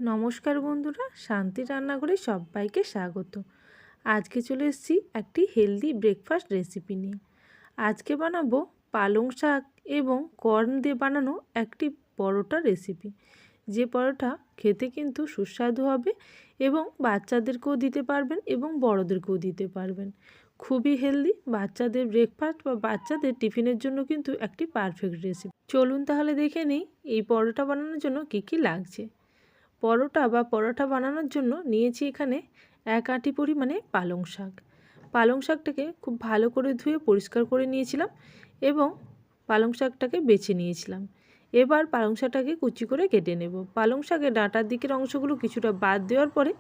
নমস্কার বন্ধুরা, শান্তি রান্নাঘরে সবাইকে স্বাগত। আজকে চলে এসেছি একটি হেলদি ব্রেকফাস্ট রেসিপি নিয়ে। আজকে বানাবো পালং শাক এবং কর্ন দিয়ে বানানো একটি পরোটা রেসিপি। যে পরোটা খেতে কিন্তু সুস্বাদু হবে এবং বাচ্চাদেরকেও দিতে পারবেন এবং বড়োদেরকেও দিতে পারবেন। খুবই হেলদি, বাচ্চাদের ব্রেকফাস্ট বা বাচ্চাদের টিফিনের জন্য কিন্তু একটি পারফেক্ট রেসিপি। চলুন তাহলে দেখে নিই এই পরোটা বানানোর জন্য কী কী লাগছে। পরোটা বানানোর জন্য নিয়েছি এখানে 1 আঁটি পরিমাণে পালং শাক। পালং শাকটাকে খুব ভালো করে ধুয়ে পরিষ্কার করে নিয়েছিলাম এবং পালং শাকটাকে বেছে নিয়েছিলাম। এবার পালং শাকটাকে কুচি করে কেটে নেব। পালং শাকের ডাঁটার দিকের অংশগুলো কিছুটা বাদ দেওয়ার পরে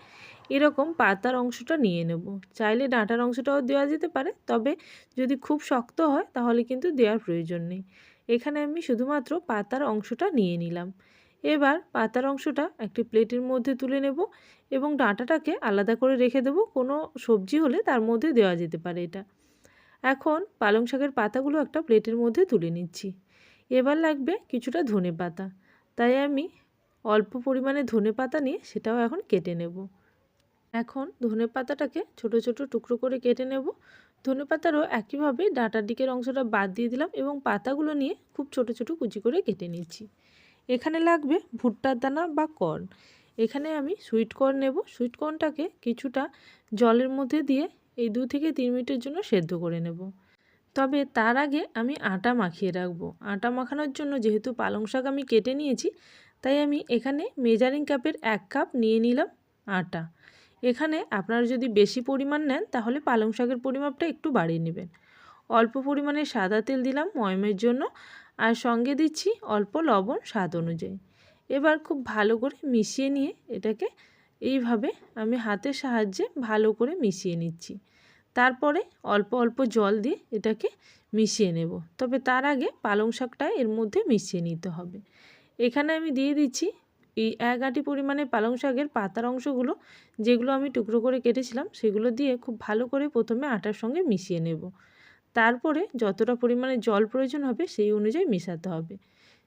এরকম পাতার অংশটা নিয়ে নেব। চাইলে ডাঁটার অংশটাও দেওয়া যেতে পারে, তবে যদি খুব শক্ত হয় তাহলে কিন্তু দেওয়ার প্রয়োজন নেই। এখানে আমি শুধুমাত্র পাতার অংশটা নিয়ে নিলাম। এবার পাতার অংশটা একটি প্লেটের মধ্যে তুলে নেব এবং ডাঁটাটাকে আলাদা করে রেখে দেব। কোনো সবজি হলে তার মধ্যে দেওয়া যেতে পারে এটা। এখন পালং শাকের পাতাগুলো একটা প্লেটের মধ্যে তুলে নিচ্ছি। এবার লাগবে কিছুটা ধনেপাতা, তাই আমি অল্প পরিমাণে ধনেপাতা নিয়ে সেটাও এখন কেটে নেব। এখন ধনেপাতাটাকে ছোট ছোট টুকরো করে কেটে নেব। ধনেপাতারও একইভাবে ডাঁটার দিকের অংশটা বাদ দিয়ে দিলাম এবং পাতাগুলো নিয়ে খুব ছোট ছোট কুচি করে কেটে নিচ্ছি। এখানে লাগবে ভুট্টার দানা বা কর্ন। এখানে আমি সুইট কর্ন নেব। সুইট কর্নটাকে কিছুটা জলের মধ্যে দিয়ে এই 2 থেকে 3 মিনিটের জন্য সেদ্ধ করে নেব। তবে তার আগে আমি আটা মাখিয়ে রাখবো। আটা মাখানোর জন্য যেহেতু পালং শাক আমি কেটে নিয়েছি, তাই আমি এখানে মেজারিং কাপের 1 কাপ নিয়ে নিলাম আটা। এখানে আপনারা যদি বেশি পরিমাণ নেন তাহলে পালং শাকের পরিমাপটা একটু বাড়িয়ে নেবেন। অল্প পরিমাণে সাদা তেল দিলাম ময়মের জন্য, আর সঙ্গে দিচ্ছি অল্প লবণ স্বাদ অনুযায়ী। এবার খুব ভালো করে মিশিয়ে নিয়ে এটাকে এইভাবে আমি হাতের সাহায্যে ভালো করে মিশিয়ে নিচ্ছি। তারপরে অল্প অল্প জল দিয়ে এটাকে মিশিয়ে নেব। তবে তার আগে পালং শাকটা এর মধ্যে মিশিয়ে নিতে হবে। এখানে আমি দিয়ে দিচ্ছি এই 1 আঁটি পরিমাণে পালং শাকের পাতার অংশগুলো, যেগুলো আমি টুকরো করে কেটেছিলাম, সেগুলো দিয়ে খুব ভালো করে প্রথমে আটার সঙ্গে মিশিয়ে নেব। তারপরে যতটা পরিমাণে জল প্রয়োজন হবে সেই অনুযায়ী মেশাতে হবে।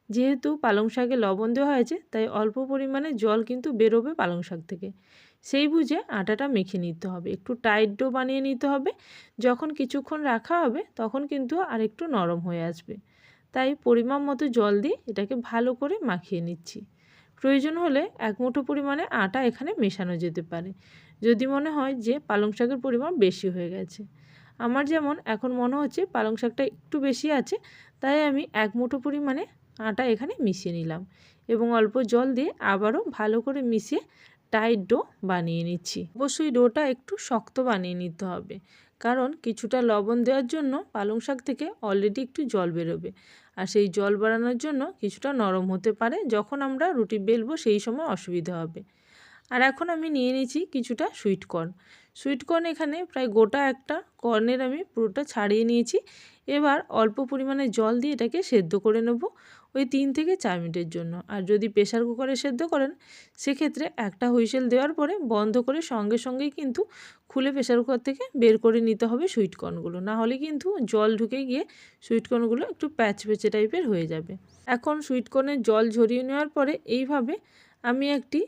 যেহেতু পালং শাকে লবণ দেওয়া হয়েছে, তাই অল্প পরিমাণে জল কিন্তু বেরোবে পালং শাক থেকে। সেই বুঝে আটাটা মেখে নিতে হবে। একটু টাইট ডো বানিয়ে নিতে হবে। যখন কিছুক্ষণ রাখা হবে তখন কিন্তু আর একটু নরম হয়ে আসবে। তাই পরিমাণ মতো জল দিয়ে এটাকে ভালো করে মাখিয়ে নিচ্ছি। প্রয়োজন হলে 1 মুঠো পরিমাণে আটা এখানে মেশানো যেতে পারে, যদি মনে হয় যে পালং শাকের পরিমাণ বেশি হয়ে গেছে। আমার যেমন এখন মনে হচ্ছে পালং শাকটা একটু বেশি আছে, তাই আমি 1 মুঠো পরিমাণে আটা এখানে মিশিয়ে নিলাম এবং অল্প জল দিয়ে আবারও ভালো করে মিশিয়ে টাইট ডো বানিয়ে নিচ্ছি। অবশ্যই ডোটা একটু শক্ত বানিয়ে নিতে হবে, কারণ কিছুটা লবণ দেওয়ার জন্য পালং শাক থেকে অলরেডি একটু জল বেরোবে, আর সেই জল বাড়ানোর জন্য কিছুটা নরম হতে পারে। যখন আমরা রুটি বেলবো সেই সময় অসুবিধা হবে। আর এখন আমি নিয়ে নিয়েছি কিছুটা সুইট কর্ন। সুইট কর্ন এখানে প্রায় গোটা একটা কর্নের আমি পুরোটা ছাড়িয়ে নিয়েছি। এবার অল্প পরিমাণে জল দিয়ে এটাকে সেদ্ধ করে নেব ওই 3 থেকে 4 মিনিটের জন্য। আর যদি প্রেসার কুকারে সেদ্ধ করেন সেক্ষেত্রে একটা হুইসেল দেওয়ার পরে বন্ধ করে সঙ্গে সঙ্গেই কিন্তু খুলে প্রেসার কুকার থেকে বের করে নিতে হবে সুইট কর্নগুলো, না হলে কিন্তু জল ঢুকে গিয়ে সুইট কর্নগুলো একটু প্যাচপ্যাচে টাইপের হয়ে যাবে। এখন সুইট কর্নের জল ঝরিয়ে নেওয়ার পরে এইভাবে আমি একটি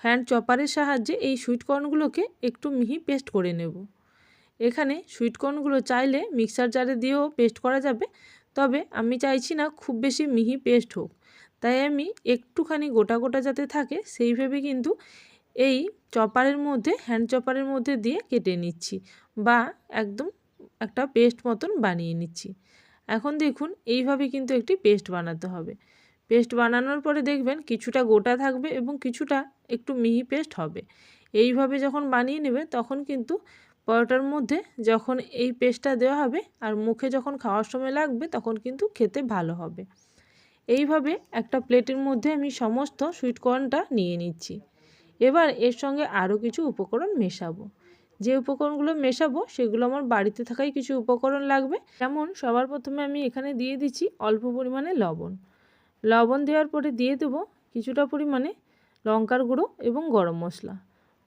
হ্যান্ড চপারের সাহায্যে এই সুইট কর্নগুলোকে একটু মিহি পেস্ট করে নেব। এখানে সুইট কর্নগুলো চাইলে মিক্সার জারে দিয়েও পেস্ট করা যাবে, তবে আমি চাইছি না খুব বেশি মিহি পেস্ট হোক, তাই আমি একটুখানি গোটা গোটা যাতে থাকে সেইভাবে কিন্তু এই চপারের মধ্যে হ্যান্ড চপারের মধ্যে দিয়ে কেটে নিচ্ছি বা একদম একটা পেস্ট মতন বানিয়ে নিচ্ছি। এখন দেখুন এইভাবে কিন্তু একটি পেস্ট বানাতে হবে। পেস্ট বানানোর পরে দেখবেন কিছুটা গোটা থাকবে এবং কিছুটা একটু মিহি পেস্ট হবে। এইভাবে যখন বানিয়ে নেবে তখন কিন্তু পরোটার মধ্যে যখন এই পেস্টটা দেওয়া হবে আর মুখে যখন খাওয়ার সময় লাগবে তখন কিন্তু খেতে ভালো হবে। এইভাবে একটা প্লেটের মধ্যে আমি সমস্ত সুইট কর্নটা নিয়ে নিচ্ছি। এবার এর সঙ্গে আরও কিছু উপকরণ মেশাবো। যে উপকরণগুলো মেশাবো সেগুলো আমার বাড়িতে থাকাই কিছু উপকরণ লাগবে। যেমন সবার প্রথমে আমি এখানে দিয়ে দিচ্ছি অল্প পরিমাণে লবণ। লবণ দেওয়ার পরে দিয়ে দেবো কিছুটা পরিমাণে লঙ্কার গুঁড়ো এবং গরম মশলা।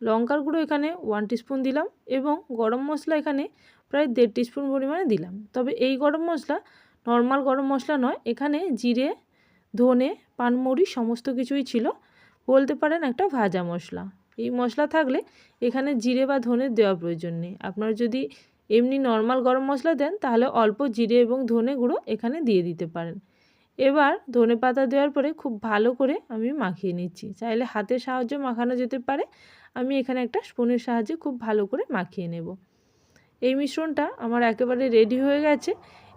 লঙ্কার গুঁড়ো এখানে 1 টিস্পুন দিলাম এবং গরম মশলা এখানে প্রায় 1.5 টিস্পুন পরিমাণে দিলাম। তবে এই গরম মশলা নর্মাল গরম মশলা নয়, এখানে জিরে, ধনে, পানমৌরি সমস্ত কিছুই ছিল। বলতে পারেন একটা ভাজা মশলা। এই মশলা থাকলে এখানে জিরে বা ধনে দেওয়ার প্রয়োজন নেই। আপনারা যদি এমনি নর্মাল গরম মশলা দেন তাহলে অল্প জিরে এবং ধনে গুঁড়ো এখানে দিয়ে দিতে পারেন। এবার ধনে পাতা দেওয়ার পরে খুব ভালো করে আমি মাখিয়ে নিচ্ছি। চাইলে হাতের সাহায্যে মাখানো যেতে পারে, আমি এখানে একটা স্পুনের সাহায্যে খুব ভালো করে মাখিয়ে নেব। এই মিশ্রণটা আমার একেবারে রেডি হয়ে গেছে।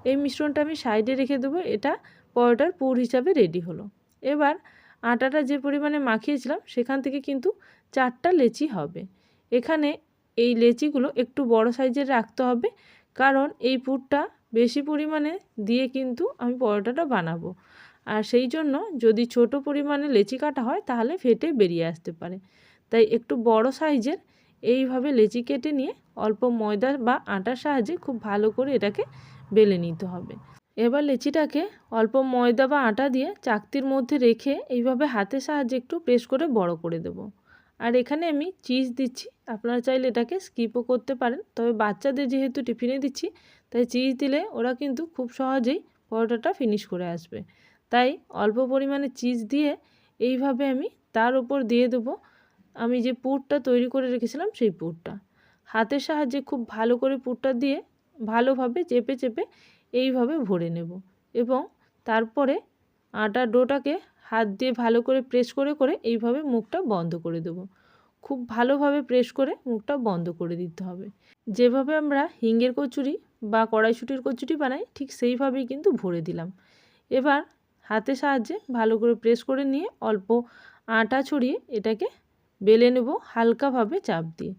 এই মিশ্রণটা আমি সাইডে রেখে দেবো। এটা পরোটার পুর হিসাবে রেডি হলো। এবার আটাটা যে পরিমাণে মাখিয়েছিলাম সেখান থেকে কিন্তু 4টা লেচি হবে। এখানে এই লেচিগুলো একটু বড় সাইজের রাখতে হবে, কারণ এই পুরটা বেশি পরিমাণে দিয়ে কিন্তু আমি পরোটাটা বানাবো। আর সেই জন্য যদি ছোট পরিমাণে লেচি কাটা হয় তাহলে ফেটে বেরিয়ে আসতে পারে। তাই একটু বড় সাইজের এইভাবে লেচি কেটে নিয়ে অল্প ময়দা বা আটার সাহায্যে খুব ভালো করে এটাকে বেলে নিতে হবে। এবার লেচিটাকে অল্প ময়দা বা আটা দিয়ে চাকতির মধ্যে রেখে এইভাবে হাতের সাহায্যে একটু প্রেস করে বড় করে দেব। আর এখানে আমি চিজ দিচ্ছি, আপনারা চাইলে এটাকে স্কিপও করতে পারেন, তবে বাচ্চাদের যেহেতু টিফিনে দিচ্ছি তাই চিজ দিলে ওরা কিন্তু খুব সহজেই পরোটাটা ফিনিশ করে আসবে। তাই অল্প পরিমাণে চিজ দিয়ে এইভাবে আমি তার উপর দিয়ে দেবো আমি যে পুরটা তৈরি করে রেখেছিলাম সেই পুরটা। হাতের সাহায্যে খুব ভালো করে পুরটা দিয়ে ভালোভাবে চেপে চেপে এইভাবে ভরে নেব এবং তারপরে আটার ডোটাকে হাত দিয়ে ভালো করে প্রেস করে করে এইভাবে মুখটা বন্ধ করে দেব। খুব ভালোভাবে প্রেস করে মুখটা বন্ধ করে দিতে হবে। যেভাবে আমরা হিঙের কচুরি বা কড়াইশুঁটির কচুরি বানাই ঠিক সেইভাবেই কিন্তু ভরে দিলাম। এবার হাতের সাহায্যে ভালো করে প্রেস করে নিয়ে অল্প আটা ছড়িয়ে এটাকে বেলে নেব হালকাভাবে চাপ দিয়ে।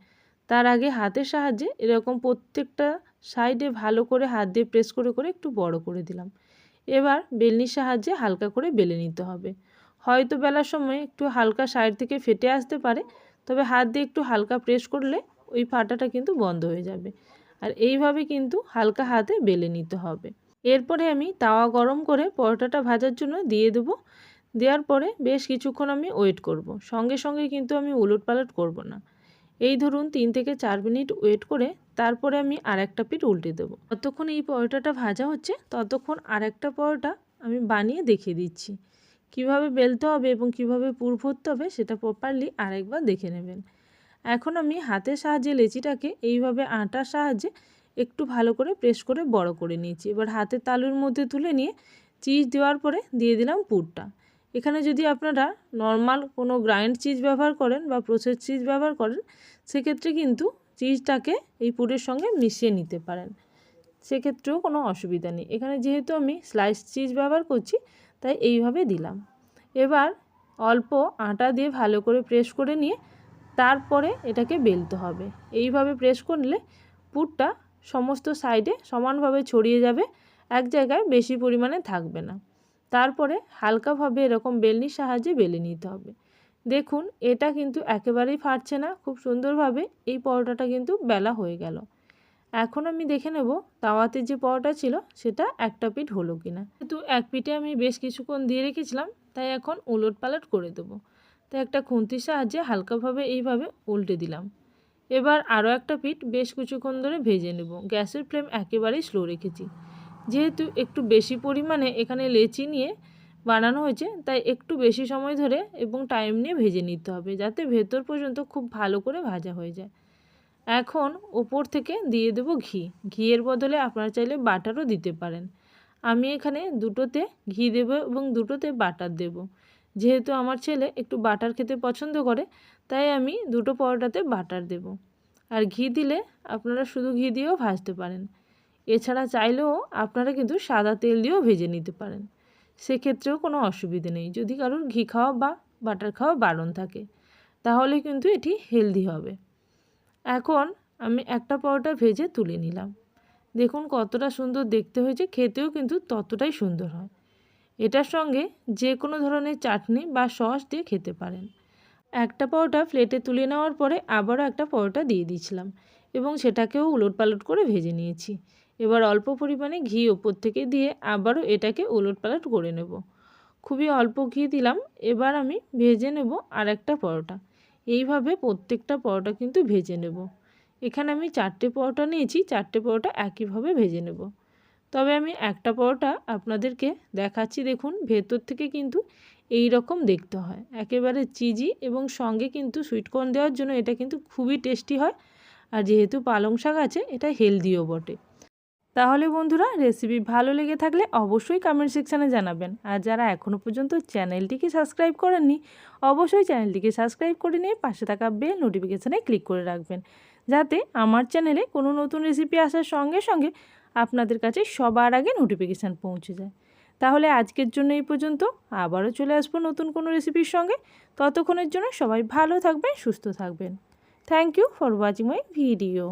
তার আগে হাতের সাহায্যে এরকম প্রত্যেকটা সাইডে ভালো করে হাত দিয়ে প্রেস করে করে একটু বড় করে দিলাম। এবার বেলনির সাহায্যে হালকা করে বেলে নিতে হবে। হয়তো বেলার সময় একটু হালকা সাইড থেকে ফেটে আসতে পারে, তবে হাত দিয়ে একটু হালকা প্রেস করলে ওই ফাটাটা কিন্তু বন্ধ হয়ে যাবে। আর এইভাবে কিন্তু হালকা হাতে বেলে নিতে হবে। এরপরে আমি তাওয়া গরম করে পরোটাটা ভাজার জন্য দিয়ে দেবো। দেওয়ার পরে বেশ কিছুক্ষণ আমি ওয়েট করব। সঙ্গে সঙ্গে কিন্তু আমি উলটপালট করব না। এই ধরুন 3 থেকে 4 মিনিট ওয়েট করে তারপরে আমি আরেকটা পিঠ উল্টে দেবো। যতক্ষণ এই পরোটাটা ভাজা হচ্ছে ততক্ষণ আরেকটা পরোটা আমি বানিয়ে দেখিয়ে দিচ্ছি। কিভাবে বেলতে হবে এবং কিভাবে পুর ভরতে হবে সেটা প্রপারলি আরেকবার দেখে নেবেন। এখন আমি হাতের সাহায্যে লেচিটাকে এইভাবে আটার সাহায্যে একটু ভালো করে প্রেস করে বড় করে নিয়েছি। এবার হাতের তালুর মধ্যে তুলে নিয়ে চিজ দেওয়ার পরে দিয়ে দিলাম পুরটা। এখানে যদি আপনারা নর্মাল কোনো গ্রাইন্ড চিজ ব্যবহার করেন বা প্রসেস চিজ ব্যবহার করেন সেক্ষেত্রে কিন্তু চিজটাকে এই পুরের সঙ্গে মিশিয়ে নিতে পারেন, সেক্ষেত্রেও কোনো অসুবিধা নেই। এখানে যেহেতু আমি স্লাইস চিজ ব্যবহার করছি তাই এইভাবে দিলাম। এবার অল্প আটা দিয়ে ভালো করে প্রেস করে নিয়ে তারপরে এটাকে বেলতে হবে। এইভাবে প্রেস করলে পুরটা সমস্ত সাইডে সমানভাবে ছড়িয়ে যাবে, এক জায়গায় বেশি পরিমাণে থাকবে না। তারপরে হালকাভাবে এরকম বেলনির সাহায্যে বেলে নিতে হবে। দেখুন এটা কিন্তু একেবারেই ফাটছে না, খুব সুন্দরভাবে এই পরোটাটা কিন্তু বেলা হয়ে গেল। এখন আমি দেখে নেব তাওয়াতে যে পরোটা ছিল সেটা একটা পিঠ হলো কিনা। যেহেতু এক পিঠে আমি বেশ কিছুক্ষণ দিয়ে রেখেছিলাম তাই এখন উলটপালট করে দেবো। তাই একটা খুন্তির সাহায্যে হালকাভাবে এইভাবে উল্টে দিলাম। এবার আরও একটা পিঠ বেশ কিছুক্ষণ ধরে ভেজে নেব। গ্যাসের ফ্লেম একেবারেই স্লো রেখেছি। যেহেতু একটু বেশি পরিমাণে এখানে লেচি নিয়ে বানানো হয়েছে তাই একটু বেশি সময় ধরে এবং টাইম নিয়ে ভেজে নিতে হবে, যাতে ভেতর পর্যন্ত খুব ভালো করে ভাজা হয়ে যায়। এখন ওপর থেকে দিয়ে দেব ঘি। ঘিয়ের বদলে আপনারা চাইলে বাটারও দিতে পারেন। আমি এখানে দুটোতে ঘি দেব এবং দুটোতে বাটার দেব। যেহেতু আমার ছেলে একটু বাটার খেতে পছন্দ করে তাই আমি দুটো পরোটাতে বাটার দেব। আর ঘি দিলে আপনারা শুধু ঘি দিয়েও ভাজতে পারেন। এছাড়া চাইলেও আপনারা কিন্তু সাদা তেল দিয়েও ভেজে নিতে পারেন, সেক্ষেত্রেও কোনো অসুবিধে নেই। যদি কারোর ঘি খাওয়া বা বাটার খাওয়া বারণ থাকে তাহলে কিন্তু এটি হেলদি হবে। এখন আমি একটা পরোটা ভেজে তুলে নিলাম। দেখুন কতটা সুন্দর দেখতে হয়েছে, খেতেও কিন্তু ততটাই সুন্দর হয়। এটার সঙ্গে যে কোনো ধরনের চাটনি বা সস দিয়ে খেতে পারেন। একটা পরোটা প্লেটে তুলে নেওয়ার পরে আবারও একটা পরোটা দিয়ে দিয়েছিলাম এবং সেটাকেও উলটপালট করে ভেজে নিয়েছি। এবার অল্প পরিমাণে ঘি ওপর থেকে দিয়ে আবারও এটাকে উলটপালট করে নেব। খুবই অল্প ঘি দিলাম। এবার আমি ভেজে নেব আরেকটা পরোটা। এইভাবে প্রত্যেকটা পরোটা কিন্তু ভেজে নেব। এখানে আমি 4টে পরোটা নিয়েছি, 4টে পরোটা একইভাবে ভেজে নেব। তবে আমি একটা পরোটা আপনাদেরকে দেখাচ্ছি, দেখুন ভেতর থেকে কিন্তু এই রকম দেখতে হয়, একেবারে চিজি, এবং সঙ্গে কিন্তু সুইটকর্ন দেওয়ার জন্য এটা কিন্তু খুবই টেস্টি হয়। আর যেহেতু পালং শাক আছে, এটা হেলদিও বটে। তাহলে বন্ধুরা, রেসিপি ভালো লেগে থাকলে অবশ্যই কমেন্ট সেকশানে জানাবেন। আর যারা এখনও পর্যন্ত চ্যানেলটিকে সাবস্ক্রাইব করেননি, অবশ্যই চ্যানেলটিকে সাবস্ক্রাইব করে নিয়ে পাশে থাকা বেল নোটিফিকেশানে ক্লিক করে রাখবেন, যাতে আমার চ্যানেলে কোনো নতুন রেসিপি আসার সঙ্গে সঙ্গে আপনাদের কাছে সবার আগে নোটিফিকেশান পৌঁছে যায়। তাহলে আজকের জন্য এই পর্যন্ত, আবারও চলে আসবো নতুন কোনো রেসিপির সঙ্গে। ততক্ষণের জন্য সবাই ভালো থাকবেন, সুস্থ থাকবেন। Thank you for watching my video.